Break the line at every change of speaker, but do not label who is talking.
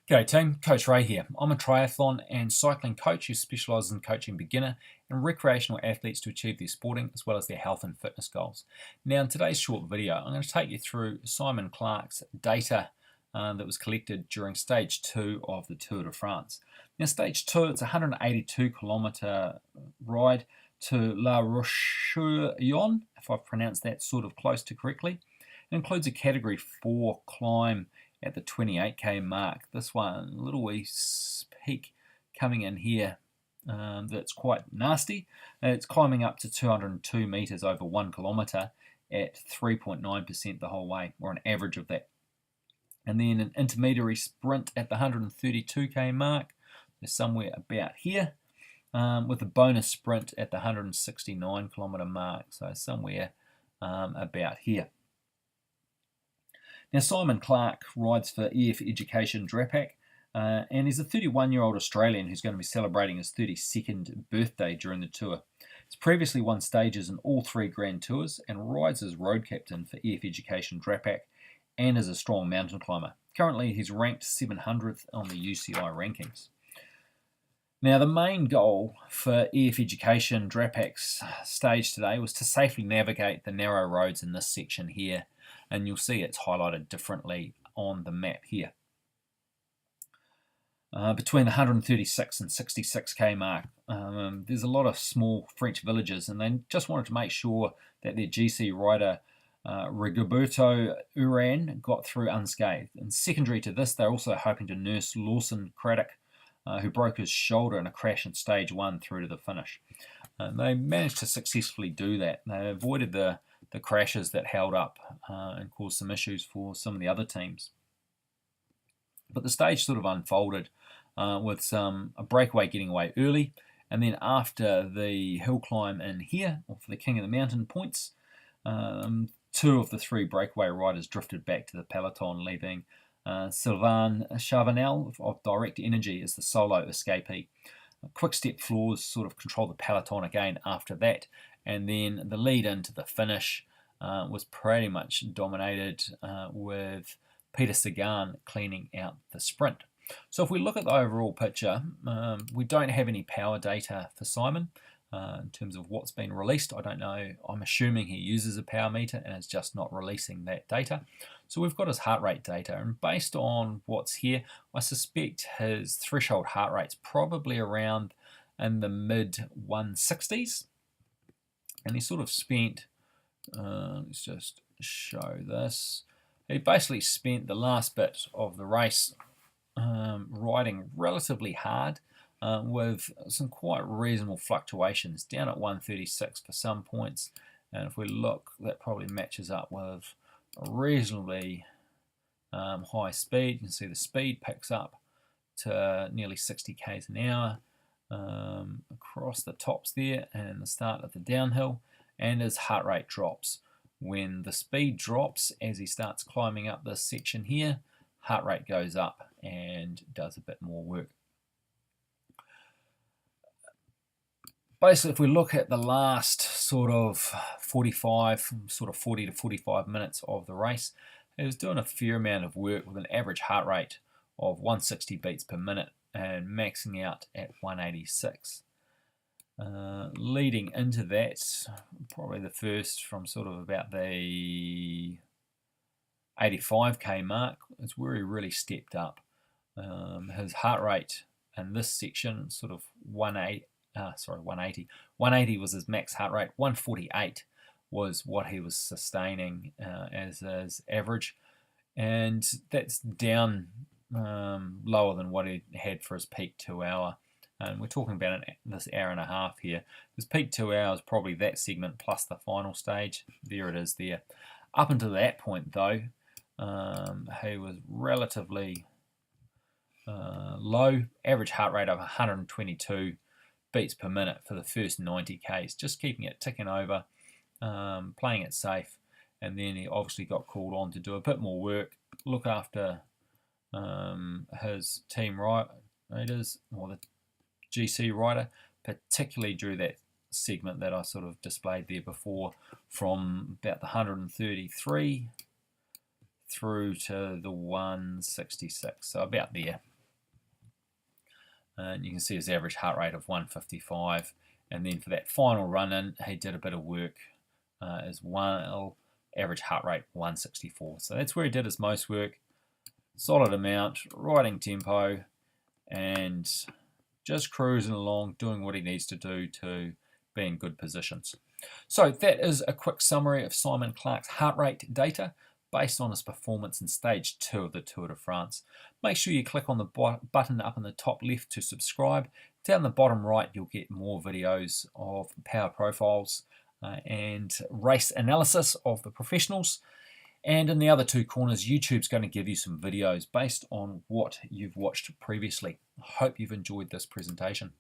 G'day team, Coach Ray here. I'm a triathlon and cycling coach who specialises in coaching beginner and recreational athletes to achieve their sporting as well as their health and fitness goals. Now in today's short video, I'm going to take you through Simon Clarke's data that was collected during stage 2 of the Tour de France. Now stage 2, it's a 182 kilometre ride to La Roche-sur-Yon, if I've pronounced that sort of close to correctly. It includes a category 4 climb at the 28k mark. This one, a little wee peak coming in here that's quite nasty. It's climbing up to 202 metres over 1 kilometre at 3.9% the whole way, or an average of that. And then an intermediary sprint at the 132k mark, is somewhere about here, with a bonus sprint at the 169 kilometre mark, so somewhere about here. Now Simon Clarke rides for EF Education Drapac, and he's a 31-year-old Australian who's going to be celebrating his 32nd birthday during the tour. He's previously won stages in all 3 Grand Tours and rides as road captain for EF Education Drapac and as a strong mountain climber. Currently he's ranked 700th on the UCI rankings. Now the main goal for EF Education Drapac's stage today was to safely navigate the narrow roads in this section here, and you'll see it's highlighted differently on the map here. Between the 136 and 66k mark, there's a lot of small French villages, and they just wanted to make sure that their GC rider Rigoberto Urán got through unscathed. And secondary to this, they're also hoping to nurse Lawson Craddock, who broke his shoulder in a crash in stage 1 through to the finish. They managed to successfully do that. They avoided the crashes that held up and caused some issues for some of the other teams. But the stage sort of unfolded with a breakaway getting away early, and then after the hill climb in here, or for the King of the Mountain points, 2 of the 3 breakaway riders drifted back to the peloton, leaving Sylvain Chavanel of Direct Energy as the solo escapee. Quick Step Floors sort of controlled the peloton again after that, and then the lead into the finish was pretty much dominated with Peter Sagan cleaning out the sprint. So if we look at the overall picture, we don't have any power data for Simon in terms of what's been released. I don't know. I'm assuming he uses a power meter and is just not releasing that data. So we've got his heart rate data, and based on what's here, I suspect his threshold heart rate's probably around in the mid 160s. And he sort of spent, let's just show this, he basically spent the last bit of the race riding relatively hard with some quite reasonable fluctuations, down at 136 for some points. And if we look, that probably matches up with a reasonably high speed. You can see the speed picks up to nearly 60 k's an hour. Across the tops there and the start of the downhill, and his heart rate drops. When the speed drops as he starts climbing up this section here, heart rate goes up and does a bit more work. Basically, if we look at the last sort of 40 to 45 minutes of the race, he was doing a fair amount of work with an average heart rate of 160 beats per minute and maxing out at 186. Leading into that, probably the first from sort of about the 85k mark is where he really stepped up. His heart rate in this section, sort of 180. 180 was his max heart rate. 148 was what he was sustaining as his average, and that's down lower than what he had for his peak 2 hour. And we're talking about this hour and a half here. His peak 2 hours, probably that segment plus the final stage. There it is there. Up until that point though, he was relatively low, average heart rate of 122 beats per minute for the first 90 k's, just keeping it ticking over, playing it safe, and then he obviously got called on to do a bit more work, look after his team riders, or the GC rider, particularly during that segment that I sort of displayed there before, from about the 133 through to the 166, so about there. And you can see his average heart rate of 155. And then for that final run in, he did a bit of work as well. Average heart rate 164. So that's where he did his most work. Solid amount, riding tempo, and just cruising along, doing what he needs to do to be in good positions. So that is a quick summary of Simon Clarke's heart rate data based on his performance in stage 2 of the Tour de France. Make sure you click on the button up in the top left to subscribe. Down the bottom right, you'll get more videos of power profiles and race analysis of the professionals. And in the other two corners, YouTube's going to give you some videos based on what you've watched previously. I hope you've enjoyed this presentation.